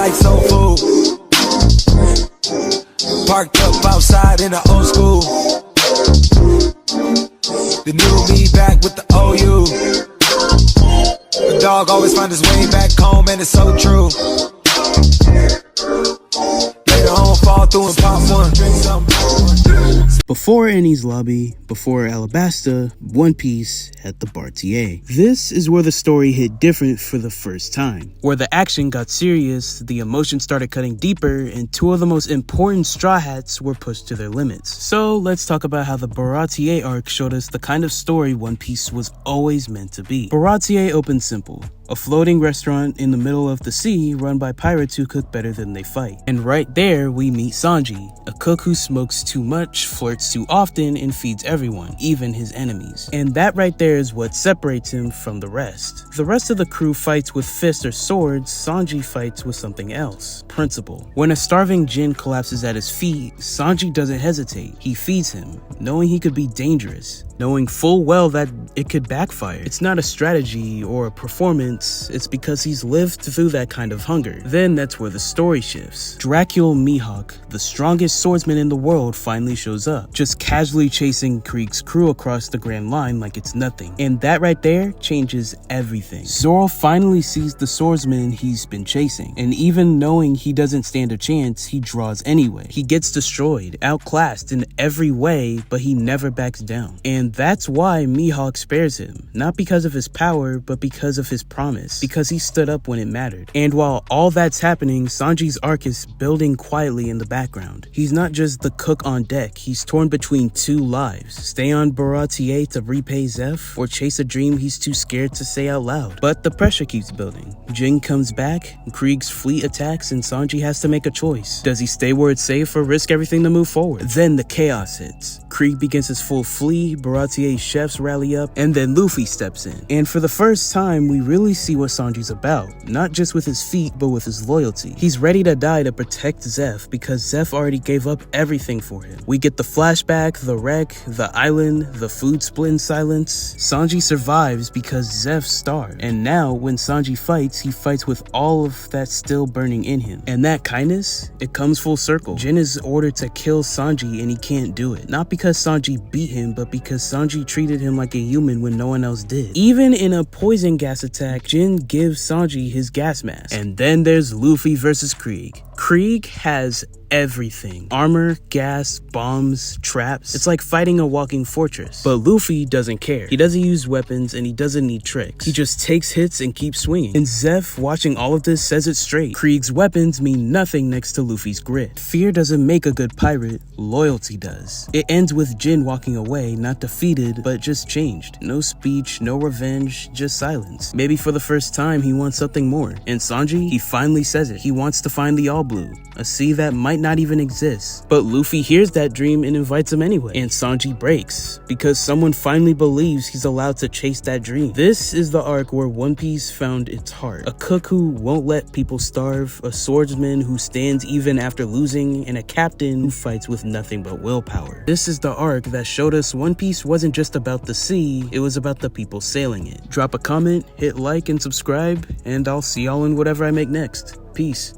like soul food. Parked up outside in the old school. The new me back with the OU. The dog always find his way back home, and it's so true. Later on, fall through and pop one. Before Enies lobby, before Alabasta, One Piece had the Baratie. This is where the story hit different for the first time. Where the action got serious, the emotion started cutting deeper, and two of the most important Straw Hats were pushed to their limits. So let's talk about how the Baratie arc showed us the kind of story One Piece was always meant to be. Baratie opened simple. A floating restaurant in the middle of the sea run by pirates who cook better than they fight. And right there we meet Sanji, a cook who smokes too much, flirts too often, and feeds everyone, even his enemies. And that right there is what separates him from the rest. The rest of the crew fights with fists or swords, Sanji fights with something else, principle. When a starving Jin collapses at his feet, Sanji doesn't hesitate. He feeds him, knowing he could be dangerous, knowing full well that it could backfire. It's not a strategy or a performance, it's because he's lived through that kind of hunger. Then that's where the story shifts. Dracule Mihawk, the strongest swordsman in the world, finally shows up, just casually chasing Krieg's crew across the Grand Line like it's nothing. And that right there changes everything. Zoro finally sees the swordsman he's been chasing, and even knowing he doesn't stand a chance, he draws anyway. He gets destroyed, outclassed in every way, but he never backs down. And that's why Mihawk spares him, not because of his power, but because of his promise, because he stood up when it mattered. And while all that's happening, Sanji's arc is building quietly in the background. He's not just the cook on deck, he's torn between two lives. Stay on Baratie to repay Zeph, or chase a dream he's too scared to say out loud. But the pressure keeps building. Jin comes back, Krieg's fleet attacks, and Sanji has to make a choice. Does he stay where it's safe or risk everything to move forward? Then the chaos hits. Krieg begins his full flee, Baratie's chefs rally up, and then Luffy steps in. And for the first time, we really see what Sanji's about, not just with his feet, but with his loyalty. He's ready to die to protect Zeph because Zeph already gave up everything for him. We get the flashback, the wreck, the island, the food split in silence. Sanji survives because Zeph starved. And now, when Sanji fights, he fights with all of that still burning in him. And that kindness, it comes full circle. Jin is ordered to kill Sanji and he can't do it. Not because Sanji beat him, but because Sanji treated him like a human when no one else did. Even in a poison gas attack, Jin gives Sanji his gas mask. And then there's Luffy versus Krieg. Krieg has everything. Armor, gas, bombs, traps. It's like fighting a walking fortress. But Luffy doesn't care. He doesn't use weapons and he doesn't need tricks. He just takes hits and keeps swinging. And Zeph, watching all of this, says it straight. Krieg's weapons mean nothing next to Luffy's grit. Fear doesn't make a good pirate, loyalty does. It ends with Jin walking away, not defeated, but just changed. No speech, no revenge, just silence. Maybe for the first time he wants something more. And Sanji, he finally says it. He wants to find the All Blue, a sea that might not even exist. But Luffy hears that dream and invites him anyway. And Sanji breaks, because someone finally believes he's allowed to chase that dream. This is the arc where One Piece found its heart. A cook who won't let people starve, a swordsman who stands even after losing, and a captain who fights with nothing but willpower. This is the arc that showed us One Piece wasn't just about the sea, it was about the people sailing it. Drop a comment, hit like and subscribe, and I'll see y'all in whatever I make next. Peace.